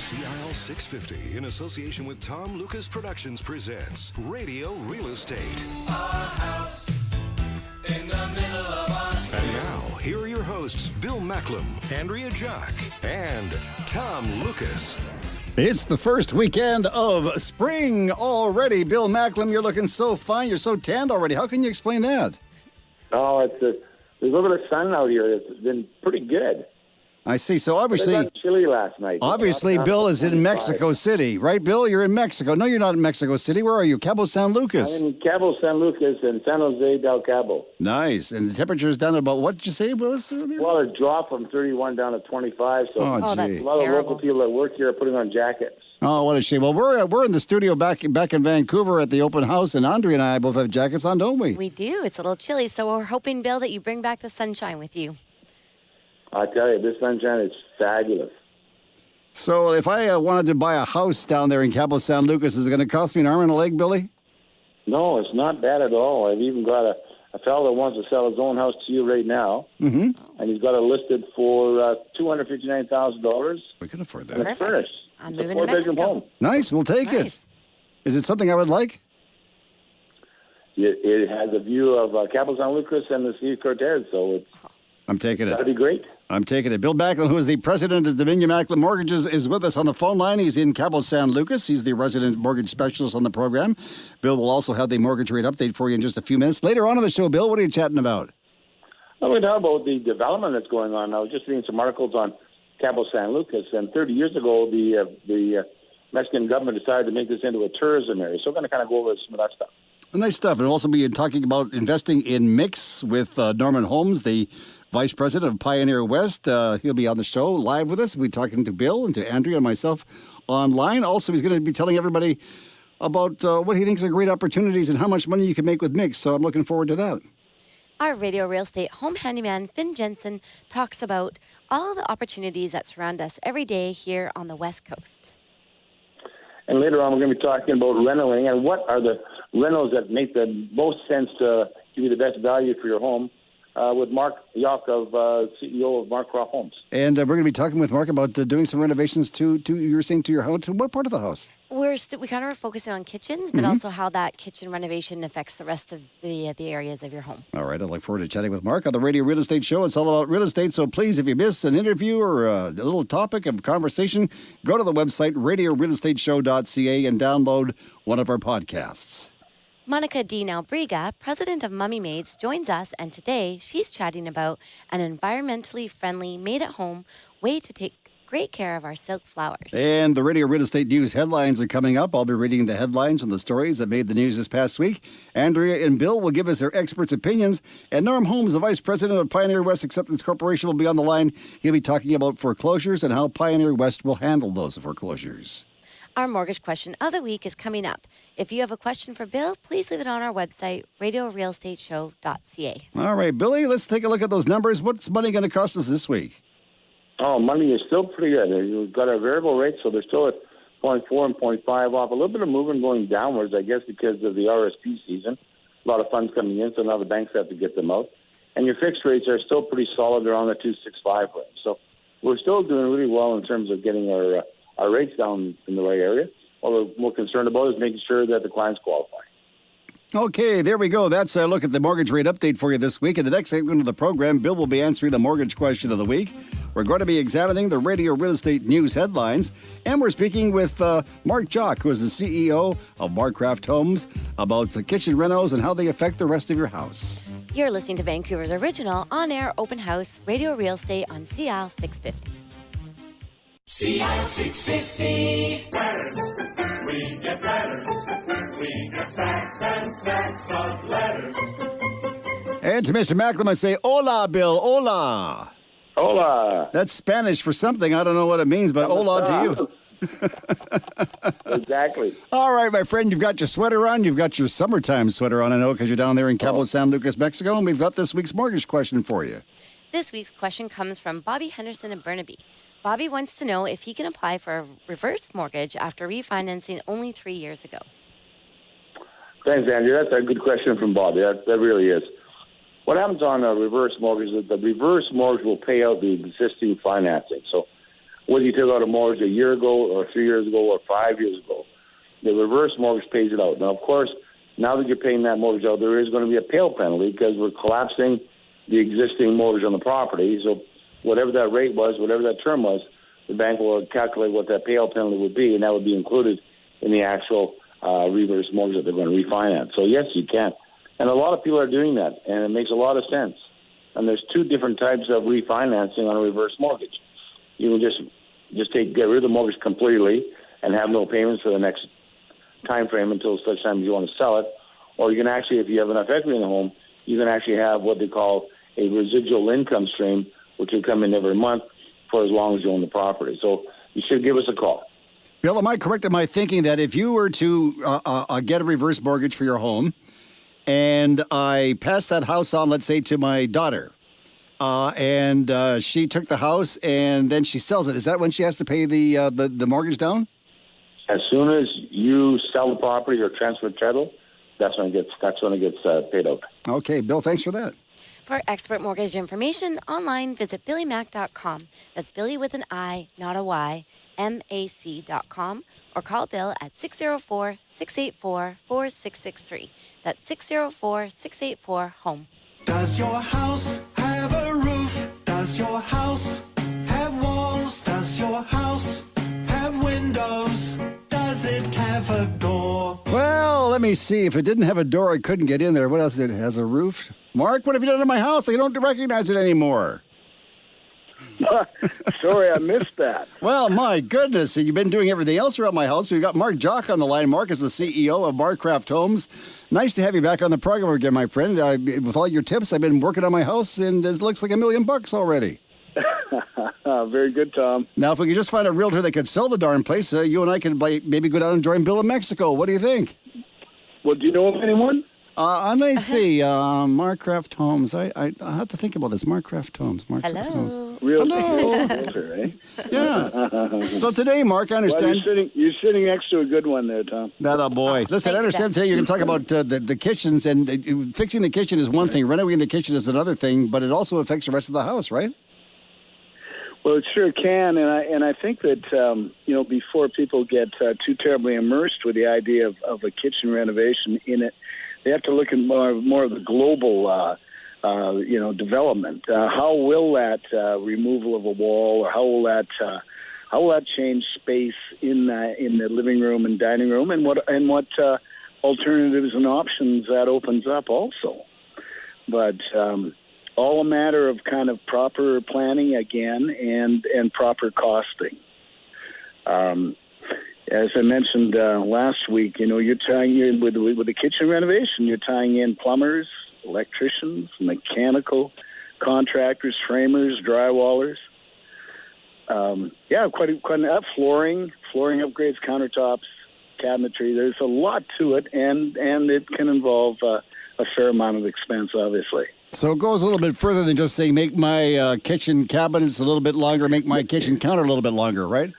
CIL 650, in association with Tom Lucas Productions, presents Radio Real Estate. Our house in the middle of our street. And now, here are your hosts, Bill Macklem, Andrea Jack, and Tom Lucas. It's the first weekend of spring already. Bill Macklem, you're looking so fine. You're so tanned already. How can you explain that? Oh, there's a little bit of sun out here. It's been pretty good. I see. So obviously, it got chilly last night. Obviously, Bill is in Mexico City, right, Bill? You're in Mexico. No, you're not in Mexico City. Where are you? Cabo San Lucas. I'm in Cabo San Lucas and San Jose del Cabo. Nice. And the temperature is down at about, what did you say, Willis? Well, it dropped from 31 down to 25. So oh, a lot of local people that work here are putting on jackets. Oh, what a shame. Well, we're in the studio back in Vancouver at the open house, and Andrea and I both have jackets on, don't we? We do. It's a little chilly, so we're hoping, Bill, that you bring back the sunshine with you. I tell you, this sunshine is fabulous. So if I wanted to buy a house down there in Cabo San Lucas, is it going to cost me an arm and a leg, Billy? No, it's not bad at all. I've even got a fellow that wants to sell his own house to you right now, and he's got it listed for $259,000. We can afford that. And it's furnished. I'm it's a moving to Mexico. home. Nice, we'll take it. Is it something I would like? It has a view of Cabo San Lucas and the Sea of Cortez, so it's I'm taking it. That'd be great. I'm taking it. Bill Macklem, who is the president of Dominion Macklem Mortgages, is with us on the phone line. He's in Cabo San Lucas. He's the resident mortgage specialist on the program. Bill will also have the mortgage rate update for you in just a few minutes. Later on in the show, Bill, what are you chatting about? Well, we talk about the development that's going on. I was just reading some articles on Cabo San Lucas, and 30 years ago, the Mexican government decided to make this into a tourism area. So we're going to kind of go over some of that stuff. Nice stuff. And we'll also be talking about investing in mix with Norman Holmes, the Vice President of Pioneer West. He'll be on the show live with us. We'll be talking to Bill and to Andrea and myself online. Also, he's going to be telling everybody about what he thinks are great opportunities and how much money you can make with mix. So I'm looking forward to that. Our Radio Real Estate home handyman, Finn Jensen, talks about all the opportunities that surround us every day here on the West Coast. And later on, we're going to be talking about rentals and what are the rentals that make the most sense to give you the best value for your home. With Mark Yakov, CEO of Mark Croft Homes. And we're going to be talking with Mark about doing some renovations to you were saying, to your house. What part of the house? We kind of are focusing on kitchens, but also how that kitchen renovation affects the rest of the areas of your home. All right. I look forward to chatting with Mark on the Radio Real Estate Show. It's all about real estate. So please, if you miss an interview or a little topic of conversation, go to the website, RadioRealEstateShow.ca, and download one of our podcasts. Monica D. Albriga, president of Mummy Maids, joins us, and today she's chatting about an environmentally friendly, made-at-home way to take great care of our silk flowers. And the Radio Real Estate News headlines are coming up. I'll be reading the headlines and the stories that made the news this past week. Andrea and Bill will give us their experts' opinions. And Norm Holmes, the vice president of Pioneer West Acceptance Corporation, will be on the line. He'll be talking about foreclosures and how Pioneer West will handle those foreclosures. Our mortgage question of the week is coming up. If you have a question for Bill, please leave it on our website, RadioRealEstateShow.ca. All right, Billy, let's take a look at those numbers. What's money going to cost us this week? Oh, money is still pretty good. You've got a variable rate, so they're still at 0.4 and 0.5 off. A little bit of movement going downwards, I guess, because of the RSP season. A lot of funds coming in, so now the banks have to get them out. And your fixed rates are still pretty solid. They're on the 2.65 range. So we're still doing really well in terms of getting our rates down in the right area. What we're more concerned about is making sure that the clients qualify. Okay, there we go. That's a look at the mortgage rate update for you this week. In the next segment of the program, Bill will be answering the mortgage question of the week. We're going to be examining the Radio Real Estate News headlines, and we're speaking with Mark Jock, who is the CEO of Mark Croft Homes, about the kitchen renos and how they affect the rest of your house. You're listening to Vancouver's original on-air open house, Radio Real Estate on CIL 650. CIL 650. Letters. We get letters. We get stacks and stacks of letters. And to Mr. Macklem, I say, hola, Bill, hola. Hola. That's Spanish for something. I don't know what it means, but hola to you. Exactly. All right, my friend, you've got your sweater on. You've got your summertime sweater on, I know, because you're down there in Cabo San Lucas, Mexico, and we've got this week's mortgage question for you. This week's question comes from Bobby Henderson of Burnaby. Bobby wants to know if he can apply for a reverse mortgage after refinancing only 3 years ago. Thanks, Andrew. That's a good question from Bobby. That really is. What happens on a reverse mortgage is that the reverse mortgage will pay out the existing financing. So whether you took out a mortgage a year ago or 3 years ago or 5 years ago. The reverse mortgage pays it out. Now, of course, now that you're paying that mortgage out, there is going to be a payal penalty because we're collapsing the existing mortgage on the property. So whatever that rate was, whatever that term was, the bank will calculate what that payal penalty would be, and that would be included in the actual reverse mortgage that they're going to refinance. So, yes, you can. And a lot of people are doing that, and it makes a lot of sense. And there's two different types of refinancing on a reverse mortgage. You can get rid of the mortgage completely and have no payments for the next time frame until such time as you want to sell it. Or you can actually, if you have enough equity in the home, you can actually have what they call a residual income stream, which will come in every month for as long as you own the property. So you should give us a call. Bill, am I correct in my thinking that if you were to get a reverse mortgage for your home and I pass that house on, let's say, to my daughter, and she took the house and then she sells it, is that when she has to pay the mortgage down? As soon as you sell the property or transfer title, that's when it gets paid out. Okay, Bill, thanks for that. For expert mortgage information online, visit BillyMac.com. That's Billy with an I, not a Y, MAC.com, or call Bill at 604-684-4663. That's 604-684-HOME. Does your house have a roof? Does your house have walls? Does your house have windows? Does it have a door? Well, let me see. If it didn't have a door, I couldn't get in there. What else? It has a roof? Mark, what have you done to my house? I don't recognize it anymore. Sorry, I missed that. Well, my goodness. You've been doing everything else around my house. We've got Mark Jock on the line. Mark is the CEO of Markcraft Homes. Nice to have you back on the program again, my friend. With all your tips, I've been working on my house, and it looks like $1 million already. Very good, Tom. Now, if we could just find a realtor that could sell the darn place, you and I could maybe go down and join Bill in Mexico. What do you think? Well, do you know of anyone? Let me see. Markcraft Homes. I have to think about this. Markcraft Homes. Hello. Homes. Hello. Right? Yeah. So today, Mark, I understand. Well, you're sitting next to a good one there, Tom. That boy. Listen, I understand today you can talk about the kitchens, and fixing the kitchen is one thing. Renovating the kitchen is another thing, but it also affects the rest of the house, right? Well, it sure can, and I think that before people get too terribly immersed with the idea of a kitchen renovation in it, they have to look at more of the global, development. How will that removal of a wall, or how will that change space in the living room and dining room, and what alternatives and options that opens up also. But all a matter of kind of proper planning again and proper costing. As I mentioned last week, you're tying in with the kitchen renovation. You're tying in plumbers, electricians, mechanical contractors, framers, drywallers. Quite flooring upgrades, countertops, cabinetry. There's a lot to it, and it can involve a fair amount of expense, obviously. So it goes a little bit further than just saying make my kitchen cabinets a little bit longer, make my kitchen counter a little bit longer, right?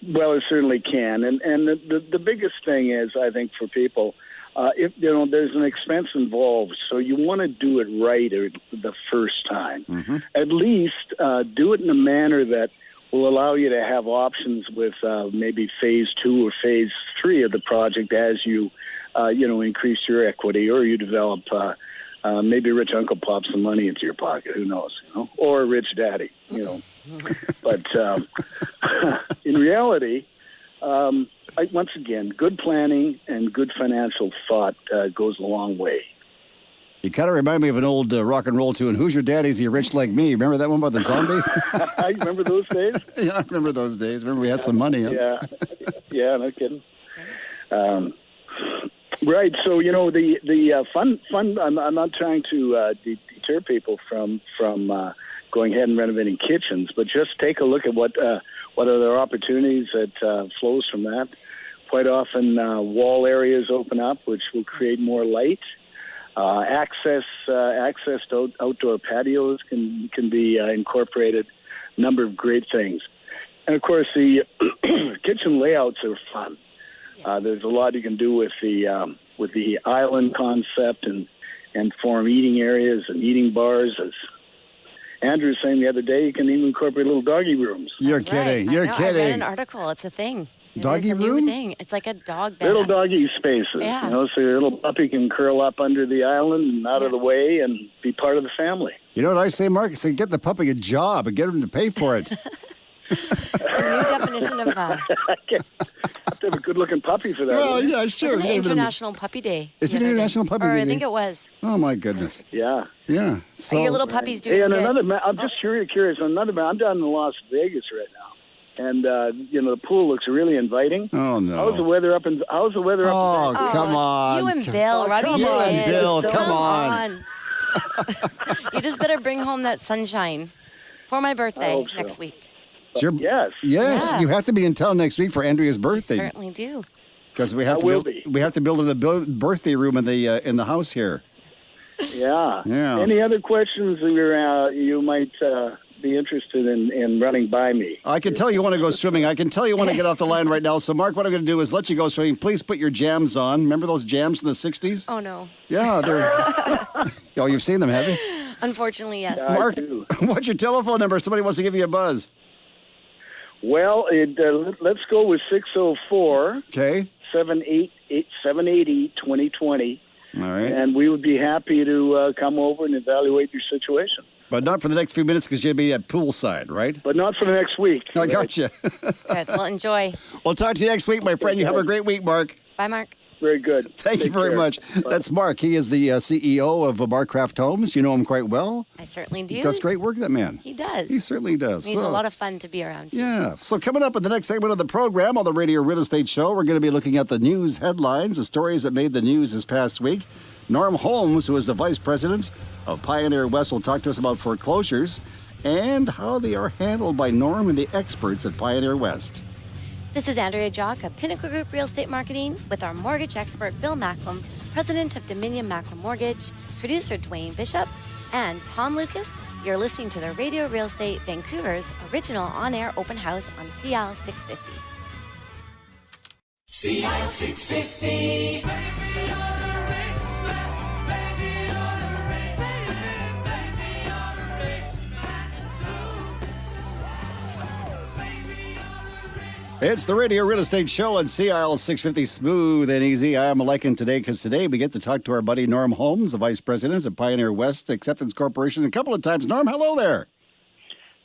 Well, it certainly can, and the biggest thing is, I think, for people, if there's an expense involved, so you want to do it right the first time. Mm-hmm. At least do it in a manner that will allow you to have options with maybe phase 2 or phase 3 of the project as you increase your equity, or you develop. Maybe rich uncle pops some money into your pocket. Who knows? Or a rich daddy. But in reality, once again, good planning and good financial thought goes a long way. You kind of remind me of an old rock and roll tune. Who's your daddy? Is he rich like me? Remember that one about the zombies? I remember those days. Yeah, I remember those days. Remember we had some money. Huh? Yeah, no kidding. Right. So the fun. I'm not trying to deter people from going ahead and renovating kitchens, but just take a look at what other opportunities that flows from that. Quite often, wall areas open up, which will create more light. Access to outdoor patios can be incorporated. A number of great things, and of course, the kitchen layouts are fun. There's a lot you can do with the island concept and form eating areas and eating bars Andrew was saying the other day, you can even incorporate little doggy rooms. You're That's kidding. right. You're I know. kidding. I read an article. It's a thing. Doggy it's a room? new thing. It's like a dog bed. Little doggy spaces, Yeah. so your little puppy can curl up under the island and out of the way and be part of the family. You know what I say, Mark? I say get the puppy a job and get him to pay for it. It's a new definition of Have to have a good-looking puppy for that. Well, isn't it? yeah, sure. Wasn't it International Puppy Day? Is the it other day? International Puppy Or Day? I think it was. Oh, my goodness. Yeah. Yeah. So, Your little puppy's doing Hey, and good. I'm just curious. Another man. I'm down in Las Vegas right now, and the pool looks really inviting. Oh, no. How's the weather up? Oh, come on. You and Bill, rubbing You your and hands. Bill, come Come on. You just better bring home that sunshine for my birthday hope so. next week. It's your- Yes. Yes, Yeah. you have to be in town next week for Andrea's birthday Certainly do. because we have I to will build. be. We have to build in the birthday room in the house here. Yeah. Yeah. Any other questions you might be interested in running by me? I can tell you want to go swimming. I can tell you want to get off the line right now. So, Mark, what I'm going to do is let you go swimming. Please put your jams on. Remember those jams from the 60s? Oh, no. Yeah, they're. Oh, you've seen them, have you? Unfortunately, yes. I Mark, do. what's your telephone number? Somebody wants to give you a buzz. Well, let's go with 604 Okay. 780 2020. All right. And we would be happy to come over and evaluate your situation. But not for the next few minutes because you'll be at poolside, right? But not for the next week. I got you. Good. Well, enjoy. We'll talk to you next week, my friend. You have a great week, Mark. Bye, Mark. Very good. Thank you Take very care. much. That's Mark. He is the CEO of Barcraft Homes. You know him quite well. I certainly do. Does great work, that man. He does. He certainly does. He's a lot of fun to be around. Yeah. So coming up in the next segment of the program on the Radio Real Estate Show, we're going to be looking at the news headlines, the stories that made the news this past week. Norm Holmes, who is the vice president of Pioneer West, will talk to us about foreclosures and how they are handled by Norm and the experts at Pioneer West. This is Andrea Jock of Pinnacle Group Real Estate Marketing with our mortgage expert, Bill Macklem, president of Dominion Macklem Mortgage, producer Dwayne Bishop, and Tom Lucas. You're listening to the Radio Real Estate Vancouver's original on-air open house on CL 650. CL 650. It's the Radio Real Estate Show on CIL 650, smooth and easy. I'm liking today because today we get to talk to our buddy Norm Holmes, the vice president of Pioneer West Acceptance Corporation, a couple of times. Norm, hello there.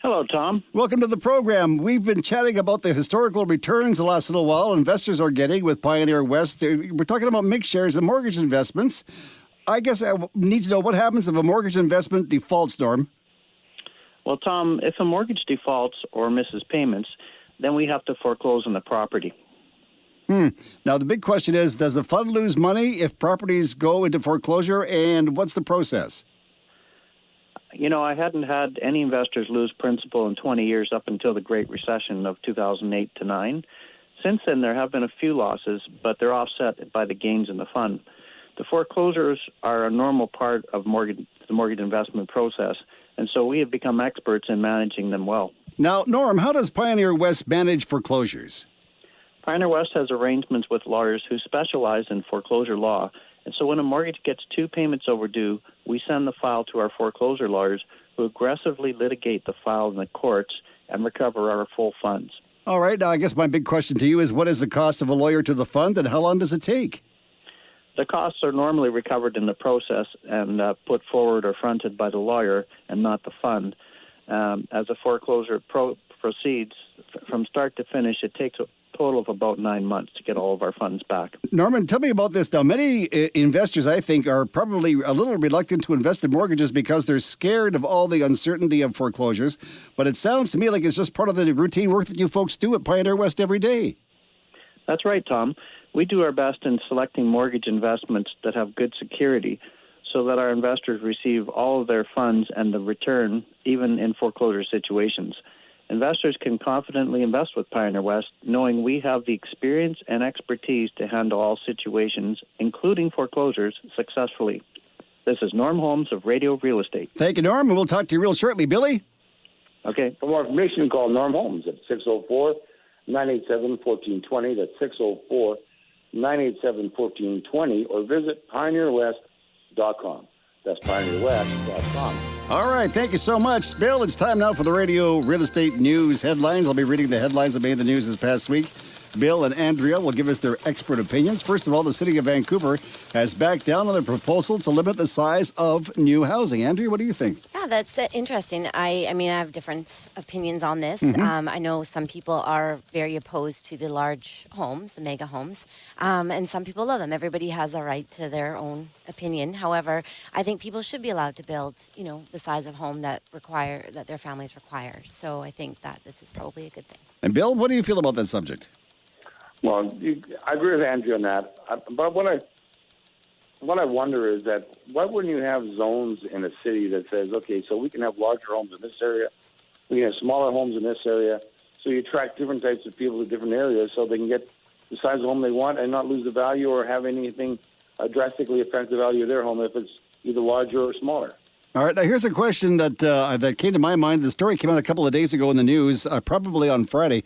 Hello, Tom. Welcome to the program. We've been chatting about the historical returns the last little while investors are getting with Pioneer West. We're talking about mixed shares and mortgage investments. I guess I need to know what happens if a mortgage investment defaults, Norm. Well, Tom, if a mortgage defaults or misses payments, then we have to foreclose on the property. Now, the big question is, does the fund lose money if properties go into foreclosure, and what's the process? You know, I hadn't had any investors lose principal in 20 years up until the Great Recession of 2008 to 9. Since then, there have been a few losses, but they're offset by the gains in the fund. The foreclosures are a normal part of the mortgage investment process, and so we have become experts in managing them well. Now, Norm, how does Pioneer West manage foreclosures? Pioneer West has arrangements with lawyers who specialize in foreclosure law, and so when a mortgage gets 2 payments overdue, we send the file to our foreclosure lawyers who aggressively litigate the file in the courts and recover our full funds. All right, now I guess my big question to you is, what is the cost of a lawyer to the fund, and how long does it take? The costs are normally recovered in the process and put forward or fronted by the lawyer and not the fund. As a foreclosure proceeds, from start to finish, it takes a total of about 9 months to get all of our funds back. Norman, tell me about this now. Many investors, I think, are probably a little reluctant to invest in mortgages because they're scared of all the uncertainty of foreclosures. But it sounds to me like it's just part of the routine work that you folks do at Pioneer West every day. That's right, Tom. We do our best in selecting mortgage investments that have good security so that our investors receive all of their funds and the return, even in foreclosure situations. Investors can confidently invest with Pioneer West, knowing we have the experience and expertise to handle all situations, including foreclosures, successfully. This is Norm Holmes of Radio Real Estate. Thank you, Norm, and we'll talk to you real shortly. Billy? Okay. For more information, call Norm Holmes at 604-987-1420. That's 604-987-1420, or visit pioneerwest.com. That's PioneerWest.com. All right, thank you so much, Bill. It's time now for the Radio Real Estate News headlines. I'll be reading the headlines that made the news this past week. Bill and Andrea will give us their expert opinions. First of all, the City of Vancouver has backed down on their proposal to limit the size of new housing. Andrea, what do you think? Yeah, that's interesting. I mean, I have different opinions on this. I know some people are very opposed to the large homes, the mega homes, and some people love them. Everybody has a right to their own opinion. However, I think people should be allowed to build, the size of home that their families require. So I think that this is probably a good thing. And Bill, what do you feel about that subject? Well, I agree with Andrew on that. But what I wonder is that why wouldn't you have zones in a city that says, okay, so we can have larger homes in this area, we can have smaller homes in this area, so you attract different types of people to different areas so they can get the size of home they want and not lose the value or have anything drastically affect the value of their home if it's either larger or smaller. All right, now here's a question that came to my mind. The story came out a couple of days ago in the news, probably on Friday,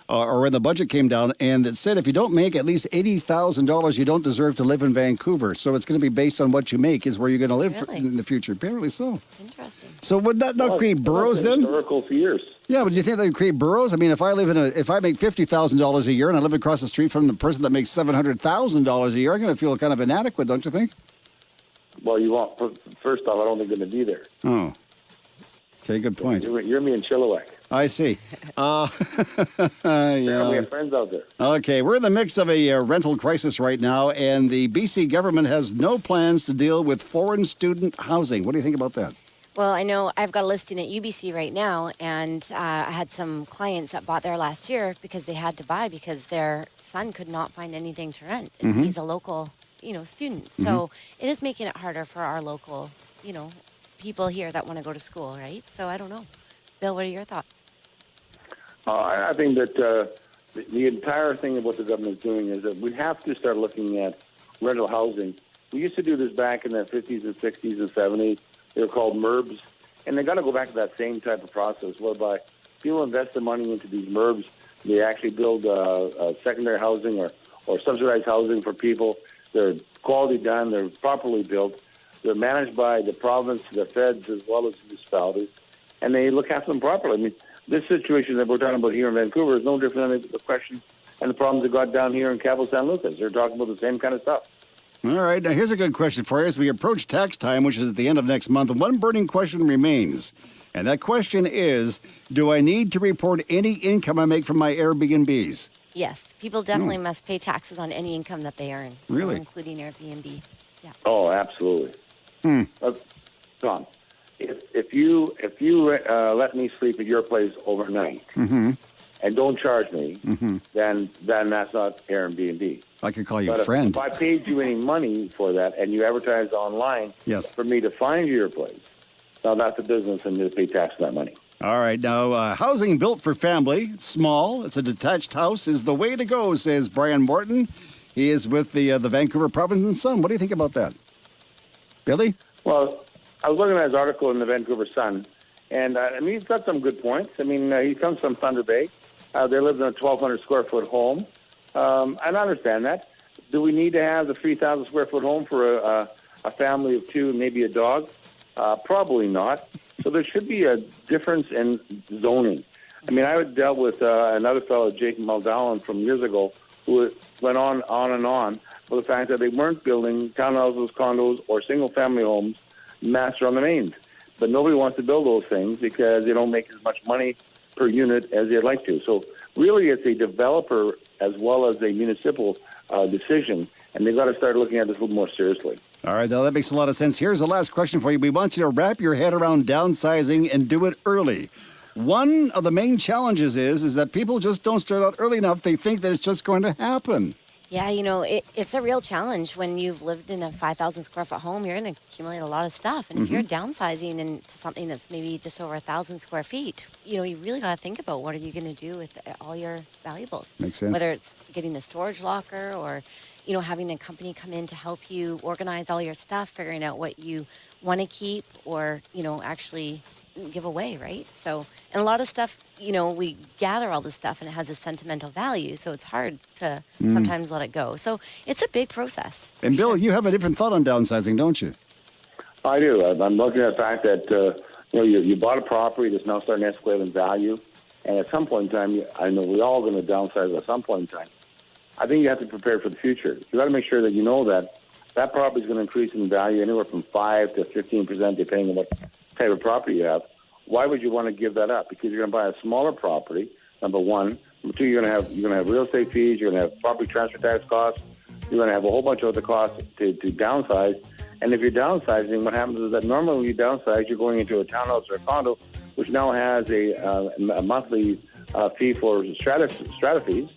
or when the budget came down, and it said if you don't make at least $80,000, you don't deserve to live in Vancouver. So it's going to be based on what you make is where you're going to live in the future. Apparently so. Interesting. So would that not create boroughs then? Historical for years. Yeah, but do you think they would create boroughs? I mean, if I make $50,000 a year and I live across the street from the person that makes $700,000 a year, I'm going to feel kind of inadequate, don't you think? Well, you won't. First off, I don't think they're going to be there. Oh. Okay, good point. You're me in Chilliwack. I see. Yeah. We have friends out there. Okay, we're in the mix of a rental crisis right now, and the BC government has no plans to deal with foreign student housing. What do you think about that? Well, I know I've got a listing at UBC right now, and I had some clients that bought there last year because they had to buy because their son could not find anything to rent, and he's a local, student. So it is making it harder for our local, people here that want to go to school, right? So I don't know. Bill, what are your thoughts? I think that the entire thing of what the government is doing is that we have to start looking at rental housing. We used to do this back in the 50s and 60s and 70s. They were called MERBs, and they got to go back to that same type of process whereby people invest their money into these MERBs. They actually build secondary housing or subsidized housing for people. They're quality done. They're properly built. They're managed by the province, the feds, as well as municipalities, and they look after them properly. I mean, this situation that we're talking about here in Vancouver is no different than the question and the problems that got down here in Capital San Lucas. They're talking about the same kind of stuff. All right, now here's a good question for you. As we approach tax time, which is at the end of next month, one burning question remains. And that question is, do I need to report any income I make from my Airbnbs? Yes, people definitely must pay taxes on any income that they earn. Really? Including Airbnb. Yeah. Oh, absolutely. Tom, if you let me sleep at your place overnight and don't charge me, then that's not Airbnb. I could call you But a friend. if I paid you any money for that and you advertised online for me to find you your place, now that's a business and you pay tax on that money. All right, now, housing built for family, small, it's a detached house, is the way to go, says Brian Morton. He is with the Vancouver Province and Sun. What do you think about that? Billy? Well, I was looking at his article in the Vancouver Sun, and he's got some good points. I mean, he comes from Thunder Bay. They live in a 1,200 square foot home. And I understand that. Do we need to have the 3,000 square foot home for a family of two and maybe a dog? Probably not. So there should be a difference in zoning. I mean, I dealt with another fellow, Jake Muldown, from years ago, who went on and on with the fact that they weren't building townhouses, condos, or single-family homes master on the mains. But nobody wants to build those things because they don't make as much money per unit as they'd like to. So really it's a developer as well as a municipal decision, and they've got to start looking at this a little more seriously. All right, now that makes a lot of sense. Here's the last question for you. We want you to wrap your head around downsizing and do it early. One of the main challenges is that people just don't start out early enough. They think that it's just going to happen. Yeah, it's a real challenge when you've lived in a 5,000 square foot home. You're going to accumulate a lot of stuff. And if you're downsizing into something that's maybe just over 1,000 square feet, you really got to think about what are you going to do with all your valuables. Makes sense. Whether it's getting a storage locker or, having a company come in to help you organize all your stuff, figuring out what you want to keep or, actually give away, right? So, and a lot of stuff, we gather all this stuff and it has a sentimental value, so it's hard to sometimes let it go. So it's a big process. And Bill, you have a different thought on downsizing, don't you? I do. I'm looking at the fact that you bought a property that's now starting to escalate in value, and at some point in time, I know we're all going to downsize at some point in time. I think you have to prepare for the future. You got to make sure that you know that property is going to increase in value anywhere from 5 to 15%, depending on what type of property you have. Why would you want to give that up? Because you're going to buy a smaller property. Number one. Number two, you're going to have real estate fees. You're going to have property transfer tax costs. You're going to have a whole bunch of other costs to downsize. And if you're downsizing, what happens is that normally when you downsize, you're going into a townhouse or a condo, which now has a monthly fee for strata fees.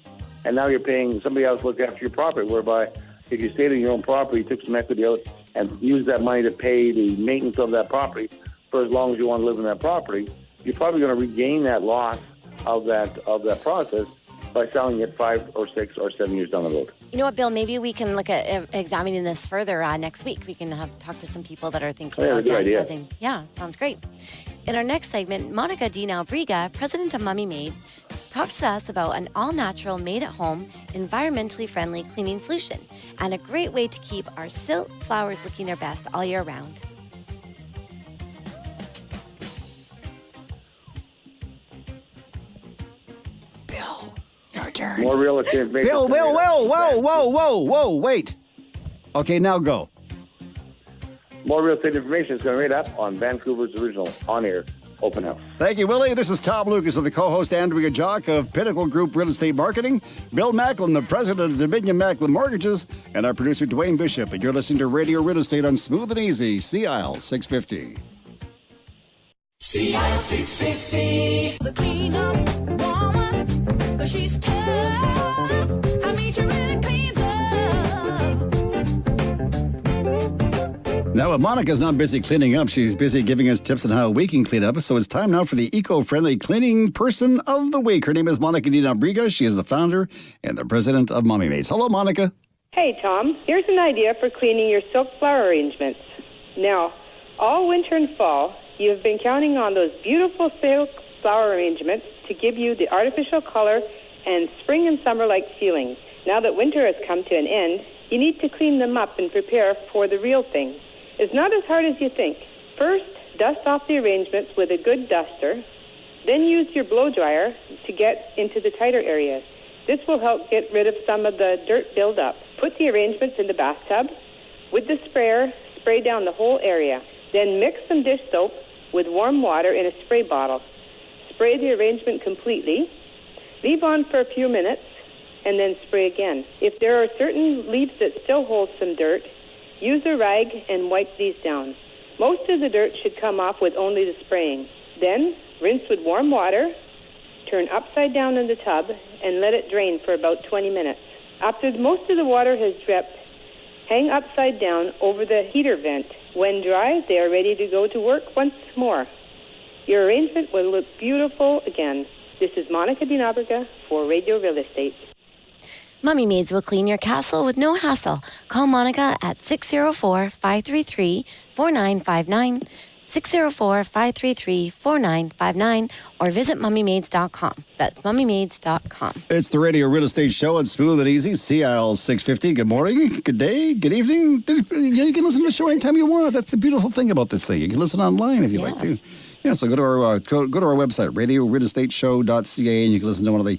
And now you're paying somebody else to look after your property, whereby if you stayed in your own property, took some equity out, and used that money to pay the maintenance of that property for as long as you want to live in that property, you're probably going to regain that loss of that process by selling it 5 or 6 or 7 years down the road. You know what, Bill? Maybe we can look at examining this further next week. We can talk to some people that are thinking about downsizing. Idea. Yeah, sounds great. In our next segment, Monica Dina-Albriga, president of Mummy Made, talks to us about an all-natural, made-at-home, environmentally friendly cleaning solution and a great way to keep our silk flowers looking their best all year round. Your turn. More real estate information. Bill, whoa, wait. Okay, now go. More real estate information is going to read up on Vancouver's original on-air open house. Thank you, Willie. This is Tom Lucas with the co-host Andrea Jock of Pinnacle Group Real Estate Marketing, Bill Macklin, the president of Dominion Macklin Mortgages, and our producer Dwayne Bishop. And you're listening to Radio Real Estate on Smooth and Easy, CIL 650. CIL 650. The cleanup woman, 'cause she's tough. I mean, she really cleans up. Now, Monica's not busy cleaning up. She's busy giving us tips on how we can clean up. So it's time now for the eco-friendly cleaning person of the week. Her name is Monica Dina-Albriga. She is the founder and the president of Mummy Maids. Hello, Monica. Hey, Tom. Here's an idea for cleaning your silk flower arrangements. Now, all winter and fall, you have been counting on those beautiful silk flower arrangements to give you the artificial color and spring and summer-like feelings. Now that winter has come to an end, you need to clean them up and prepare for the real thing. It's not as hard as you think. First, dust off the arrangements with a good duster. Then use your blow dryer to get into the tighter areas. This will help get rid of some of the dirt buildup. Put the arrangements in the bathtub. With the sprayer, spray down the whole area. Then mix some dish soap with warm water in a spray bottle. Spray the arrangement completely. Leave on for a few minutes and then spray again. If there are certain leaves that still hold some dirt, use a rag and wipe these down. Most of the dirt should come off with only the spraying. Then rinse with warm water, turn upside down in the tub, and let it drain for about 20 minutes. After most of the water has dripped, hang upside down over the heater vent. When dry, they are ready to go to work once more. Your arrangement will look beautiful again. This is Monica Dina-Albriga for Radio Real Estate. Mummy Maids will clean your castle with no hassle. Call Monica at 604-533-4959, 604-533-4959, or visit mummymaids.com. That's mummymaids.com. It's the Radio Real Estate Show. It's Smooth and Easy, CIL 650. Good morning, good day, good evening. You can listen to the show anytime you want. That's the beautiful thing about this thing. You can listen online if you like to. Yeah, so go to our website, radiorealestateshow.ca, and you can listen to one of the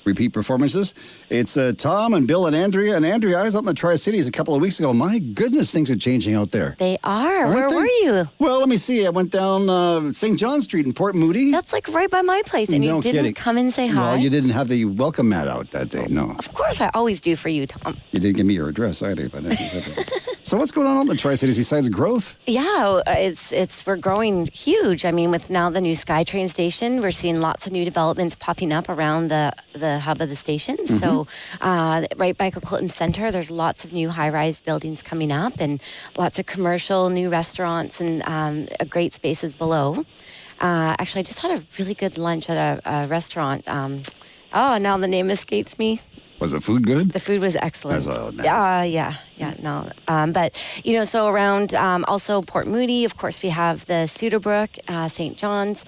repeat performances. It's Tom and Bill and Andrea. And Andrea, I was out in the Tri-Cities a couple of weeks ago. My goodness, things are changing out there. They are. Where were you? Well, let me see. I went down St. John Street in Port Moody. That's like right by my place. And you didn't come and say hi? Well, you didn't have the welcome mat out that day, no. Of course, I always do for you, Tom. You didn't give me your address either. But so what's going on in the Tri-Cities besides growth? Yeah, we're growing huge. I mean, with now the new SkyTrain station, we're seeing lots of new developments popping up around the hub of the station. Mm-hmm. So right by Coquitlam Center, there's lots of new high-rise buildings coming up and lots of commercial, new restaurants and great spaces below. Actually, I just had a really good lunch at a restaurant. Now the name escapes me. Was the food good? The food was excellent. Nice. But, so around also Port Moody, of course, we have the Cedarbrook, St. John's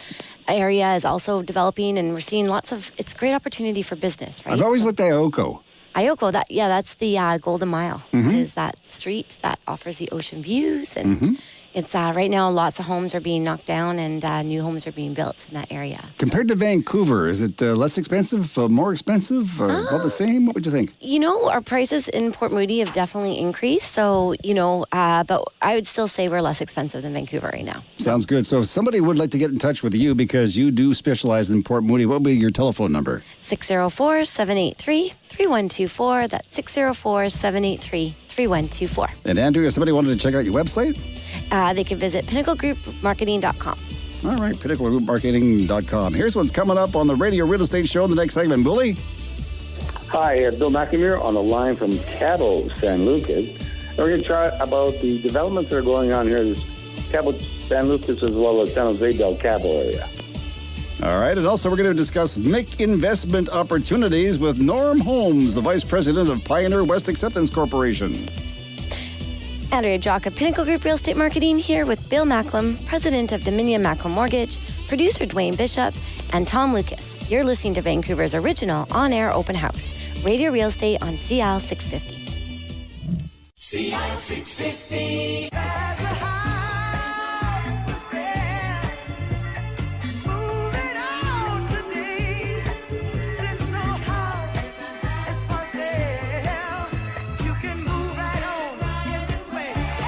area is also developing, and we're seeing it's a great opportunity for business, right? I've always looked at Ioko. Ioko, that's the Golden Mile. Mm-hmm. Is that street that offers the ocean views and, It's right now lots of homes are being knocked down and new homes are being built in that area. So. Compared to Vancouver, is it less expensive, more expensive, about the same? What would you think? Our prices in Port Moody have definitely increased. So, but I would still say we're less expensive than Vancouver right now. Sounds good. So if somebody would like to get in touch with you because you do specialize in Port Moody, what would be your telephone number? 604-783-3124. That's 604-783-3124. And Andrew, if somebody wanted to check out your website? They can visit pinnaclegroupmarketing.com. All right, pinnaclegroupmarketing.com. Here's what's coming up on the Radio Real Estate Show in the next segment. Bully? Hi, Bill McNamara on the line from Cabot, San Lucas. And we're going to chat about the developments that are going on here in Cabot, San Lucas, as well as San Jose del Cabo area. All right, and also we're going to discuss MIC investment opportunities with Norm Holmes, the Vice President of Pioneer West Acceptance Corporation. Andrea Jock of Pinnacle Group Real Estate Marketing here with Bill Macklem, President of Dominion Macklem Mortgage, producer Dwayne Bishop, and Tom Lucas. You're listening to Vancouver's original on-air open house, Radio Real Estate on CL 650. CL 650.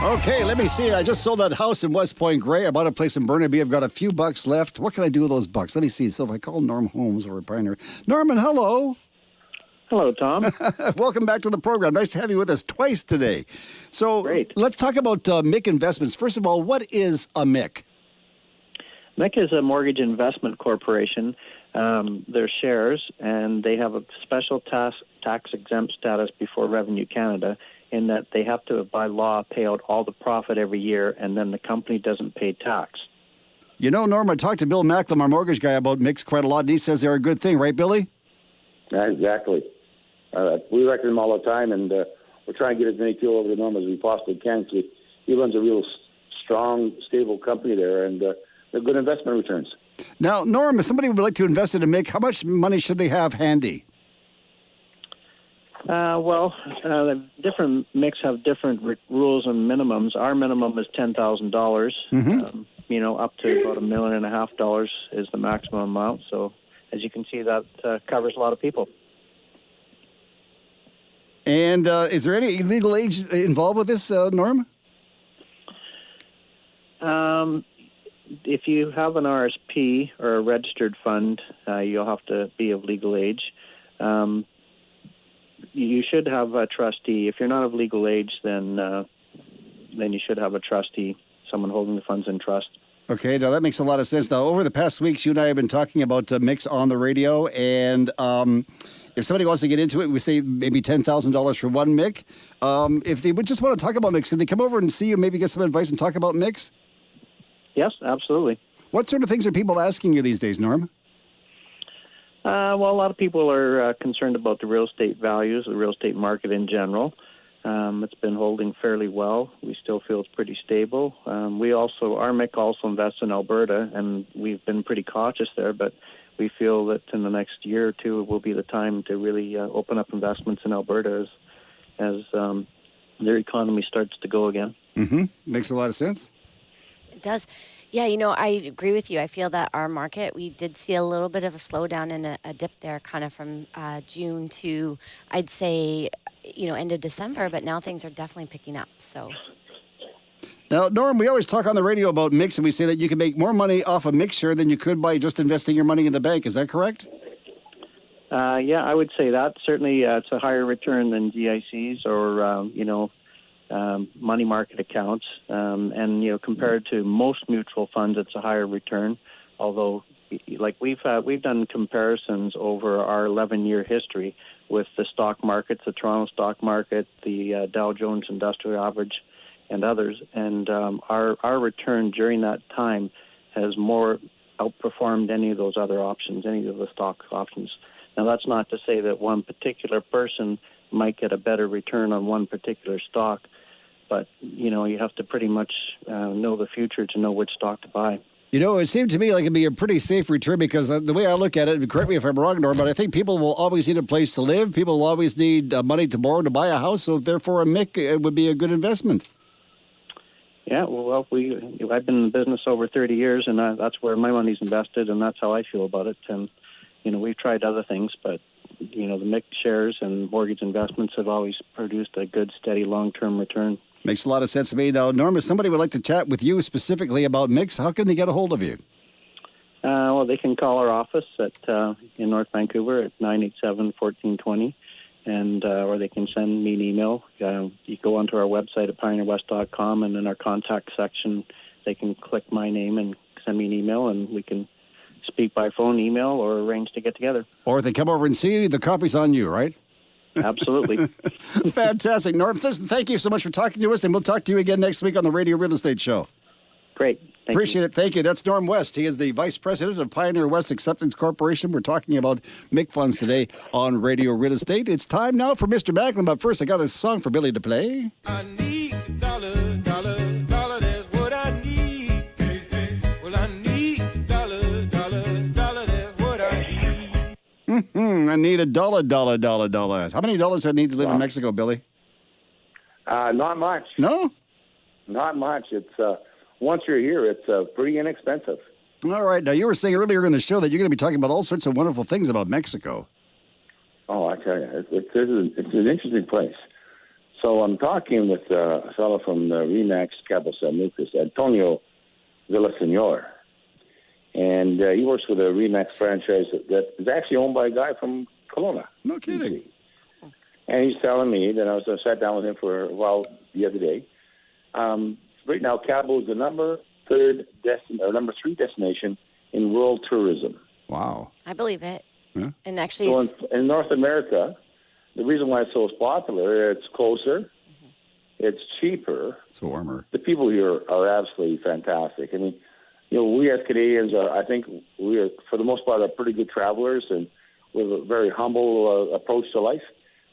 Okay, let me see. I just sold that house in West Point Grey. I bought a place in Burnaby. I've got a few bucks left. What can I do with those bucks? Let me see. So if I call Norm Holmes over at Pioneer. Norman, hello. Hello, Tom. Welcome back to the program. Nice to have you with us twice today. So Great. Let's talk about MIC investments. First of all, what is a MIC? MIC is a mortgage investment corporation. They're shares, and they have a special tax-exempt status before Revenue Canada, in that they have to, by law, pay out all the profit every year, and then the company doesn't pay tax. You know, Norm, I talked to Bill Macklem, our mortgage guy, about MICs quite a lot, and he says they're a good thing, right, Billy? Yeah, exactly. We recommend them all the time, and we're trying to get as many people over to Norm as we possibly can. So he runs a real strong, stable company there, and they're good investment returns. Now, Norm, if somebody would like to invest in a MIC, how much money should they have handy? Different MICs have different rules and minimums. Our minimum is $10,000. Up to about $1.5 million is the maximum amount. So, as you can see, that covers a lot of people. And is there any legal age involved with this, Norm? If you have an RSP or a registered fund, you'll have to be of legal age. You should have a trustee. If you're not of legal age, then you should have a trustee, someone holding the funds in trust. Okay, now that makes a lot of sense. Now, over the past weeks, you and I have been talking about MICs on the radio, and if somebody wants to get into it, we say maybe $10,000 for one MIC. If they would just want to talk about MICs, can they come over and see you, maybe get some advice and talk about MICs? Yes, absolutely. What sort of things are people asking you these days, Norm? A lot of people are concerned about the real estate values, the real estate market in general. It's been holding fairly well. We still feel it's pretty stable. Our MIC also invests in Alberta, and we've been pretty cautious there, but we feel that in the next year or two will be the time to really open up investments in Alberta as their economy starts to go again. Mm-hmm. Makes a lot of sense. It does. Yeah, I agree with you. I feel that our market, we did see a little bit of a slowdown and a dip there kind of from June to, I'd say, end of December, but now things are definitely picking up. So. Now, Norm, we always talk on the radio about MICs, and we say that you can make more money off a MIC share than you could by just investing your money in the bank. Is that correct? Yeah, I would say that. Certainly, it's a higher return than GICs or, money market accounts. And, compared to most mutual funds, it's a higher return. Although, we've done comparisons over our 11-year history with the stock markets, the Toronto stock market, the Dow Jones Industrial Average, and others. And our return during that time has more outperformed any of those other options, any of the stock options. Now, that's not to say that one particular person might get a better return on one particular stock, but, you have to pretty much know the future to know which stock to buy. It seemed to me like it'd be a pretty safe return because the way I look at it, correct me if I'm wrong, Norm, but I think people will always need a place to live. People will always need money to borrow to buy a house, so therefore a MIC would be a good investment. Yeah, well, I've been in the business over 30 years, and that's where my money's invested, and that's how I feel about it. And, we've tried other things, but, the mixed shares and mortgage investments have always produced a good, steady, long-term return. Makes a lot of sense to me. Now, Norm, if somebody would like to chat with you specifically about mix, how can they get a hold of you? Well, they can call our office in North Vancouver at 987-1420. Or they can send me an email. You go onto our website at pioneerwest.com, and in our contact section, they can click my name and send me an email, and we can speak by phone, email, or arrange to get together. Or if they come over and see you, the copy's on you, right? Absolutely. Fantastic. Norm, listen, thank you so much for talking to us, and we'll talk to you again next week on the Radio Real Estate Show. Great. Appreciate it. Thank you. That's Norm West. He is the Vice President of Pioneer West Acceptance Corporation. We're talking about MIC funds today on Radio Real Estate. It's time now for Mr. Macklin, but first I got a song for Billy to play. I need a dollar, dollar, dollar, that's what I need. Hey, hey. Well, I need a dollar, dollar, dollar, that's what I need. I need a dollar. How many dollars do I need to live in Mexico, Billy? Not much. No? Not much. It's once you're here, it's pretty inexpensive. All right. Now, you were saying earlier in the show that you're going to be talking about all sorts of wonderful things about Mexico. Oh, I tell you, it's an interesting place. So I'm talking with a fellow from Remax Cabo San Lucas, Antonio Villaseñor. And he works with a Remax franchise that is actually owned by a guy from Kelowna. No kidding. And he's telling me that I sat down with him for a while the other day. Right now, Cabo is the number 3 destination in world tourism. Wow. I believe it. Yeah. And actually, So in North America, the reason why it's so popular, it's closer, it's cheaper. It's warmer. The people here are absolutely fantastic. I mean, we as Canadians I think we are, for the most part, are pretty good travelers, and we have a very humble approach to life.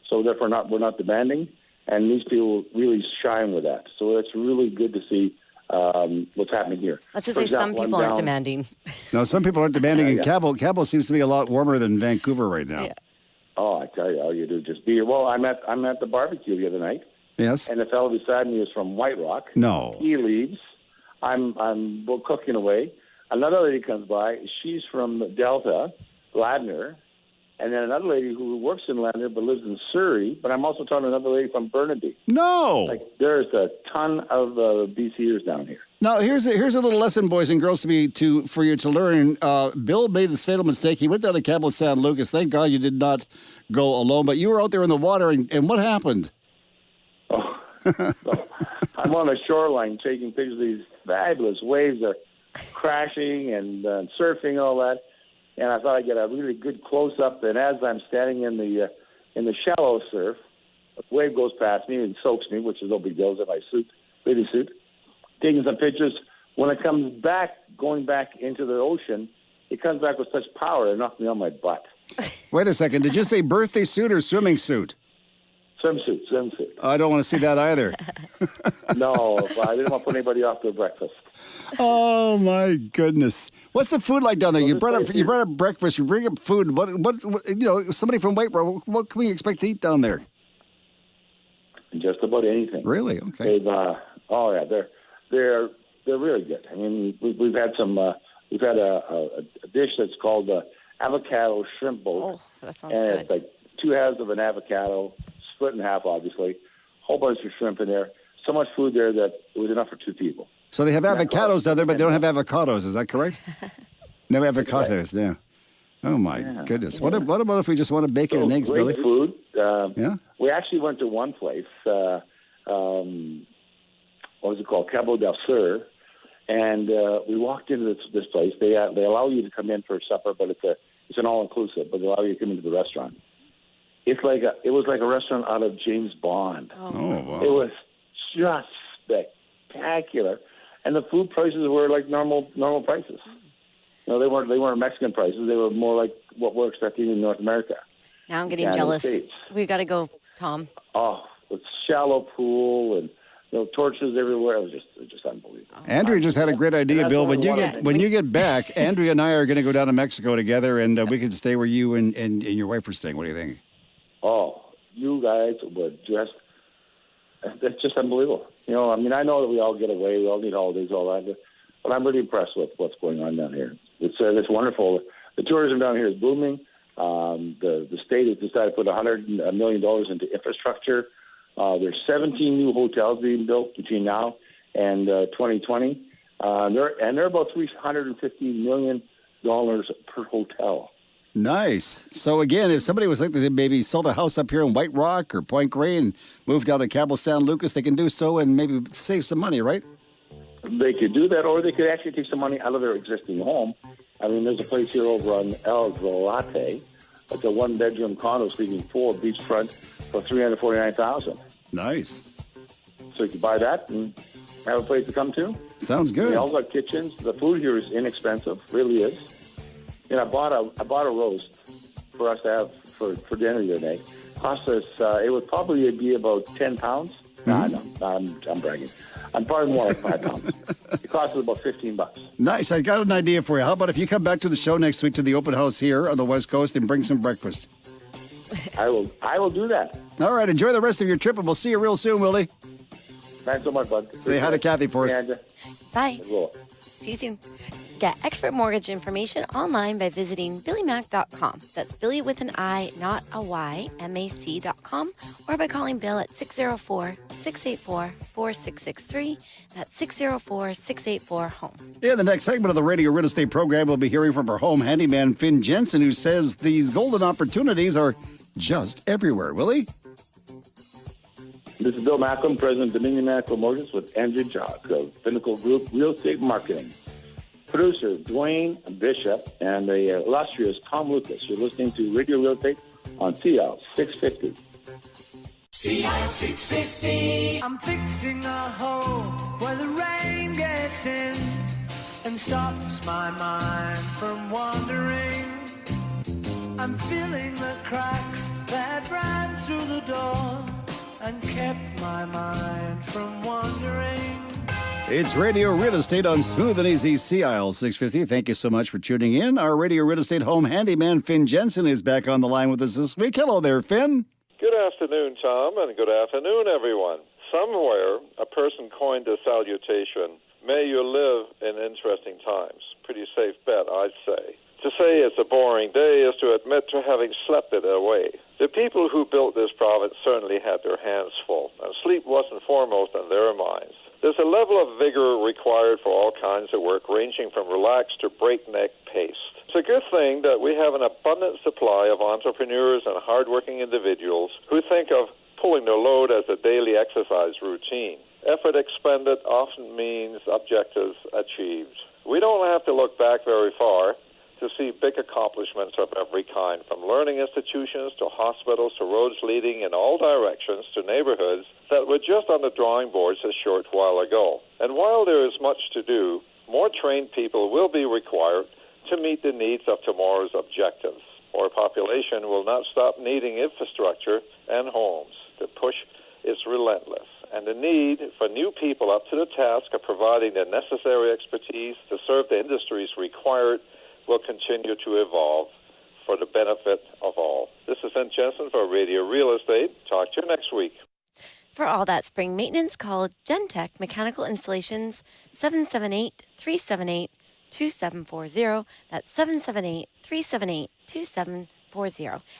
So therefore, we're not demanding. And these people really shine with that. So it's really good to see what's happening here. Let's just say some people aren't demanding. No, some people aren't demanding. And Cabo seems to be a lot warmer than Vancouver right now. Yeah. Oh, I tell you, all you do is just be here. Well, I'm at the barbecue the other night. Yes. And the fellow beside me is from White Rock. No. He leaves. I'm cooking away. Another lady comes by. She's from Delta, Ladner. And then another lady who works in Ladner but lives in Surrey. But I'm also talking to another lady from Burnaby. No. There's a ton of BCers down here. Now, here's a little lesson, boys and girls, for you to learn. Bill made this fatal mistake. He went down to Cabo San Lucas. Thank God you did not go alone. But you were out there in the water, and what happened? Oh, so I'm on the shoreline taking pictures of these fabulous waves. They're crashing and surfing, all that. And I thought I'd get a really good close-up. And as I'm standing in the shallow surf, a wave goes past me and soaks me, which is no big deal, in my bathing suit. Taking some pictures. When it comes back, going back into the ocean, it comes back with such power it knocked me on my butt. Wait a second. Did you say birthday suit or swimming suit? Swimsuit. I don't want to see that either. No, I didn't want to put anybody off their breakfast. Oh my goodness! What's the food like down there? You brought up breakfast. You bring up food. What somebody from White Rock, what can we expect to eat down there? Just about anything. Really? Okay. They're really good. I mean, we've had some. We've had a dish that's called avocado shrimp boat. Oh, that sounds and good. It's like 2 halves of an avocado, split in half, obviously. Whole bunch of shrimp in there. So much food there that it was enough for 2 people. So they have avocados down there, but they don't have avocados. Is that correct? No avocados. Yeah. Oh my goodness. What about if we just wanted bacon and eggs, great Billy? Food. Yeah. We actually went to one place. What was it called? Cabo del Sur. And we walked into this place. They allow you to come in for supper, but it's an all-inclusive. But they allow you to come into the restaurant. It was like a restaurant out of James Bond. Oh wow. It was just spectacular, and the food prices were like normal prices. No, they weren't Mexican prices. They were more like what we're expecting in North America. Now I'm getting jealous. We've got to go, Tom. Oh, with shallow pool and torches everywhere. It was just unbelievable. Andrea just had a great idea, Bill. When you get back, Andrea and I are going to go down to Mexico together, and we can stay where you and your wife are staying. What do you think? Oh, you guys would just It's just unbelievable. I mean, I know that we all get away, we all need holidays, all that, but I'm really impressed with what's going on down here. It's wonderful. The tourism down here is booming. The state has decided to put $100 million into infrastructure. There's 17 new hotels being built between now and 2020. They're about $350 million per hotel. Nice. So again, if somebody was like to maybe sell their house up here in White Rock or Point Grey and move down to Cabo San Lucas, they can do so and maybe save some money, right? They could do that, or they could actually take some money out of their existing home. I mean, there's a place here over on El Zolate. It's a one-bedroom condo sleeping full beachfront for $349,000. Nice. So you can buy that and have a place to come to. Sounds good. They all got kitchens. The food here is inexpensive, really is. I bought a roast for us to have for dinner the other day. Cost us, it would probably be about 10 pounds. Mm-hmm. No, I'm bragging. I'm probably more like 5 pounds. It cost us about $15. Nice. I got an idea for you. How about if you come back to the show next week to the open house here on the West Coast and bring some breakfast? I will do that. All right. Enjoy the rest of your trip, and we'll see you real soon, Willie. Thanks so much, bud. Say hi to Kathy for us. Bye. See you soon. Get expert mortgage information online by visiting billymac.com. That's Billy with an I, not a Y, MAC.com, or by calling Bill at 604-684-4663. That's 604-684-HOME. In the next segment of the Radio Real Estate program, we'll be hearing from our home handyman, Finn Jensen, who says these golden opportunities are just everywhere. Willie? This is Bill Macklem, President of Dominion Macklem Mortgage, with Andrew Jock of Pinnacle Group Real Estate Marketing. Producer Dwayne Bishop and the illustrious Tom Lucas. You're listening to Radio Real Estate on CL 650. CL 650. I'm fixing a hole where the rain gets in and stops my mind from wandering. I'm filling the cracks that ran through the door and kept my mind from wandering. It's Radio Real Estate on Smooth and Easy CIL 650. Thank you so much for tuning in. Our Radio Real Estate home handyman, Finn Jensen, is back on the line with us this week. Hello there, Finn. Good afternoon, Tom, and good afternoon, everyone. Somewhere, a person coined a salutation, "May you live in interesting times." Pretty safe bet, I'd say. To say it's a boring day is to admit to having slept it away. The people who built this province certainly had their hands full, and sleep wasn't foremost in their minds. There's a level of vigor required for all kinds of work, ranging from relaxed to breakneck pace. It's a good thing that we have an abundant supply of entrepreneurs and hardworking individuals who think of pulling their load as a daily exercise routine. Effort expended often means objectives achieved. We don't have to look back very far to see big accomplishments of every kind, from learning institutions to hospitals to roads leading in all directions to neighborhoods that were just on the drawing boards a short while ago. And while there is much to do, more trained people will be required to meet the needs of tomorrow's objectives. Our population will not stop needing infrastructure and homes. The push is relentless, and the need for new people up to the task of providing the necessary expertise to serve the industries required will continue to evolve for the benefit of all. This is Finn Jensen for Radio Real Estate. Talk to you next week. For all that spring maintenance, call Gentech Mechanical Installations 778-378-2740. That's 778-378-2740.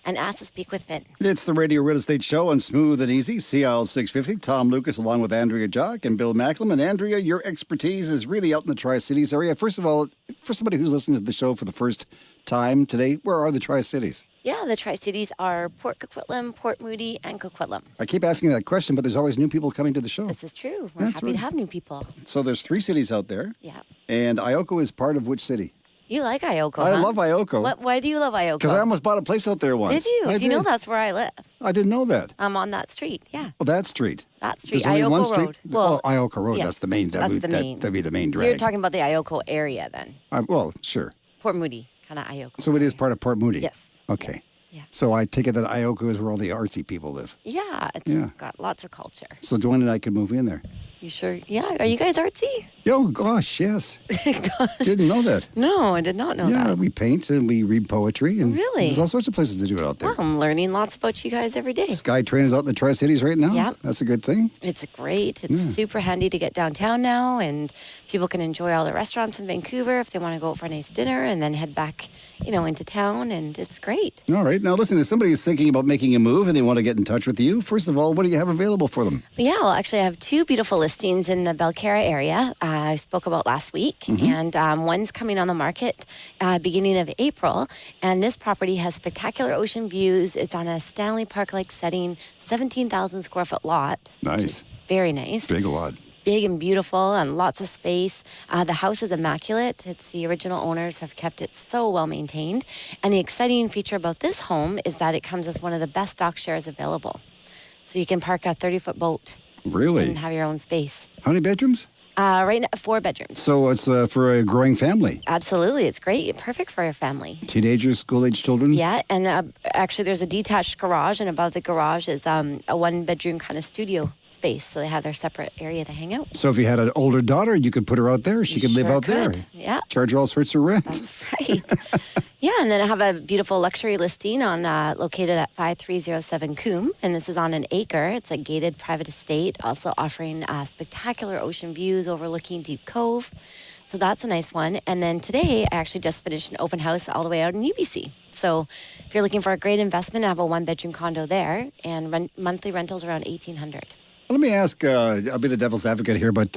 And ask to speak with Finn. It's the Radio Real Estate Show on Smooth and Easy, CIL 650. Tom Lucas along with Andrea Jock and Bill Macklem. And Andrea, your expertise is really out in the Tri-Cities area. First of all, for somebody who's listening to the show for the first time today, where are the Tri-Cities? Yeah, the Tri-Cities are Port Coquitlam, Port Moody, and Coquitlam. I keep asking that question, but there's always new people coming to the show. This is true. We're happy to have new people. So there's 3 cities out there. Yeah. And Ioko is part of which city? You like Ioko, I love Ioko. Why do you love Ioko? Because I almost bought a place out there once. Did you? Do you know that's where I live? I didn't know that. I'm on that street, yeah. Oh, that street. That street, There's only Ioko one street? Road. Well, Ioko Road. yes, That's the main. That'd be the main drag. So you're talking about the Ioko area then? Well, sure. Port Moody, kind of Ioko. So it is part of Port Moody? Yes. Okay. Yeah. So I take it that Ioko is where all the artsy people live. Yeah, it's got lots of culture. So Dwayne and I could move in there. You sure? Yeah. Are you guys artsy? Oh, gosh, yes. Gosh. Didn't know that. No, I did not know Yeah, that. we paint and we read poetry. And Really? There's all sorts of places to do it out there. Well, I'm learning lots about you guys every day. SkyTrain is out in the Tri-Cities right now. Yeah. That's a good thing. It's great. It's super handy to get downtown now, and people can enjoy all the restaurants in Vancouver if they want to go out for a nice dinner and then head back, into town, and it's great. All right. Now, listen, if somebody is thinking about making a move and they want to get in touch with you, first of all, what do you have available for them? Yeah, well, actually, I have 2 beautiful listings in the Belcara area I spoke about last week, and one's coming on the market beginning of April, and this property has spectacular ocean views. It's on a Stanley Park-like setting, 17,000 square foot lot. Nice. Very nice. Big lot. Big and beautiful and lots of space. The house is immaculate. It's the original owners have kept it so well maintained. And the exciting feature about this home is that it comes with one of the best dock shares available. So you can park a 30-foot boat. Really? And have your own space. How many bedrooms? Right now, 4 bedrooms. So it's for a growing family. Absolutely. It's great. Perfect for your family. Teenagers, school-age children? Yeah, and actually there's a detached garage, and above the garage is a 1-bedroom kind of studio space. So they have their separate area to hang out. So if you had an older daughter, you could put her out there. She could live Sure out there. could. Yeah. Charge her all sorts of rent. That's right. Yeah, and then I have a beautiful luxury listing on located at 5307 Coombe, and this is on an acre. It's a gated private estate, also offering spectacular ocean views overlooking Deep Cove. So that's a nice one. And then today, I actually just finished an open house all the way out in UBC. So if you're looking for a great investment, I have a 1-bedroom condo there, and monthly rentals around $1,800. Let me ask, I'll be the devil's advocate here, but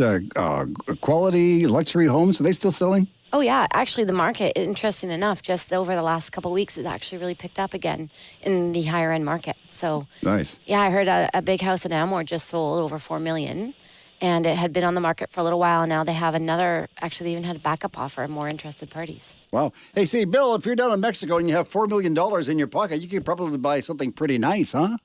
quality luxury homes, are they still selling? Oh, yeah. Actually, the market, interesting enough, just over the last couple of weeks, has actually really picked up again in the higher-end market. So, nice. Yeah, I heard a big house in Amor just sold over $4 million, and it had been on the market for a little while, and now they have another, actually, they even had a backup offer and more interested parties. Wow. Hey, see, Bill, if you're down in Mexico and you have $4 million in your pocket, you could probably buy something pretty nice, huh?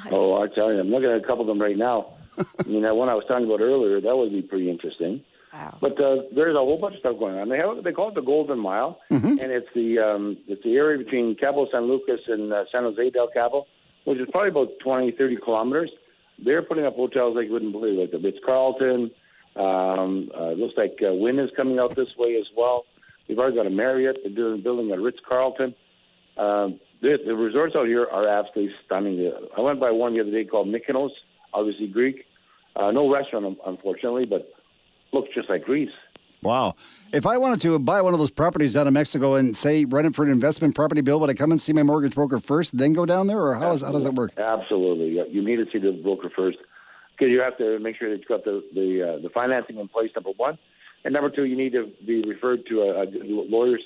Oh, I tell you, I'm looking at a couple of them right now. I mean, that one I was talking about earlier, that would be pretty interesting. Wow. But there's a whole bunch of stuff going on. They call it the Golden Mile, and it's the area between Cabo San Lucas and San Jose del Cabo, which is probably about 20, 30 kilometers. They're putting up hotels like you wouldn't believe, like the Ritz-Carlton. Looks like Wynn is coming out this way as well. We've already got a Marriott. They're building a Ritz-Carlton. The resorts out here are absolutely stunning. I went by one the other day called Mykonos, obviously Greek. No restaurant, unfortunately, but looks just like Greece. Wow. If I wanted to buy one of those properties down in Mexico and, say, rent it for an investment property, Bill, would I come and see my mortgage broker first, then go down there, or how does it work? Absolutely. Yeah, you need to see the broker first because you have to make sure that you've got the financing in place, number one. And number two, you need to be referred to lawyers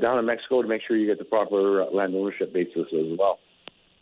down in Mexico to make sure you get the proper land ownership basis as well.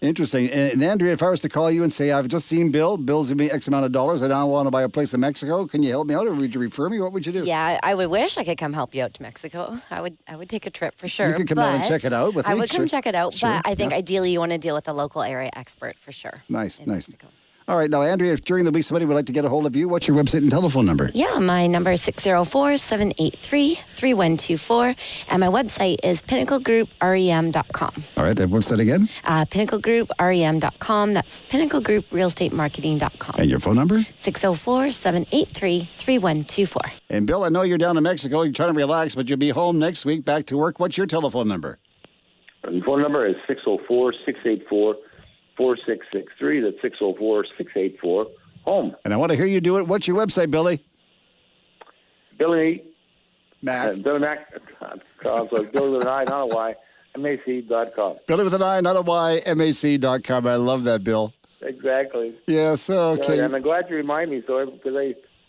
Interesting. And Andrea, if I was to call you and say, I've just seen Bill, Bill's giving me X amount of dollars, I now want to buy a place in Mexico, can you help me out, or would you refer me? What would you do? Yeah, I would wish I could come help you out to Mexico. I would take a trip for sure. You could come down and check it out with me. I would come check it out, Sure. but I think ideally you want to deal with a local area expert for sure. Nice. Mexico. All right. Now, Andrea, if during the week somebody would like to get a hold of you, what's your website and telephone number? Yeah, my number is 604-783-3124, and my website is pinnaclegrouprem.com. All right. That website again? Pinnaclegrouprem.com. That's pinnaclegrouprealestatemarketing.com. And your phone number? 604-783-3124. And Bill, I know you're down in Mexico. You're trying to relax, but you'll be home next week, back to work. What's your telephone number? The phone number is 604-684-4663. That's 604-684-HOME. And I want to hear you do it. What's your website, Billy? Billy Mac. Billy Mac.com. So Billy with an I, not a Y, MAC.com. Billy with an I, not a Y, MAC.com. I love that, Bill. Exactly. Yes, okay. And I'm glad you remind me, because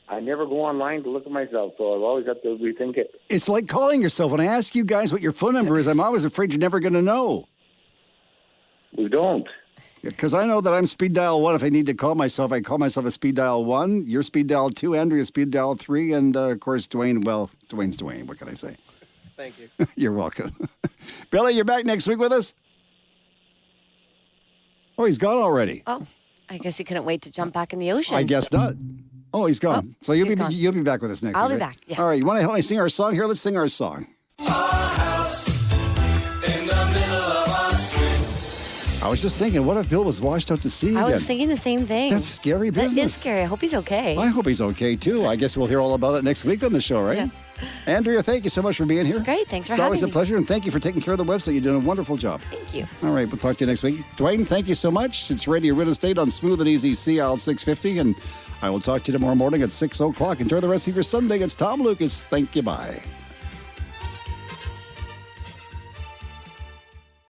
I never go online to look at myself, so I've always got to rethink it. It's like calling yourself. When I ask you guys what your phone number is, I'm always afraid you're never going to know. We don't. Because I know that I'm speed dial 1. If I need to call myself, I call myself a speed dial 1. You're speed dial 2, Andrea speed dial 3, and of course, Dwayne. Well, Dwayne's Dwayne. What can I say? Thank you. You're welcome. Billy, you're back next week with us? Oh, he's gone already. Oh, I guess he couldn't wait to jump back in the ocean. I guess not. Oh, he's gone. So you'll be back with us next week. I'll be right? back, yes. All right, you want to help me sing our song here? Let's sing our song. I was just thinking, what if Bill was washed out to sea again? I was thinking the same thing. That's scary business. That is scary. I hope he's okay. I hope he's okay, too. I guess we'll hear all about it next week on the show, right? Yeah. Andrea, thank you so much for being here. Great. Thanks for It's having always a me. pleasure, and thank you for taking care of the website. You're doing a wonderful job. Thank you. All right, we'll talk to you next week. Dwayne, thank you so much. It's Radio Real Estate on Smooth and Easy CL 650, and I will talk to you tomorrow morning at 6 o'clock. Enjoy the rest of your Sunday. It's Tom Lucas. Thank you. Bye.